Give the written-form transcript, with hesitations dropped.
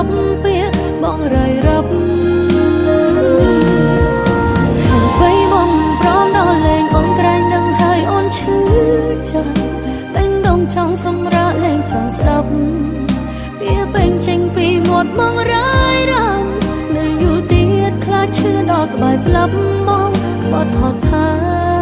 ប់ពីបងរៃរ៉ាប់ហើយបងព្រមដល់លេងអូនក្រែងដឹងហើយអូនឈឺចាំបេងដងចង់សម្រាប់លេងចង់ស្ដាប់វាបេងចេញពីមាត់បងរៃរ៉ាប់នៅយូរទៀតខ្លាចឈឺដល់ក្បែរស្លាប់មកក្បត់ហត់ថា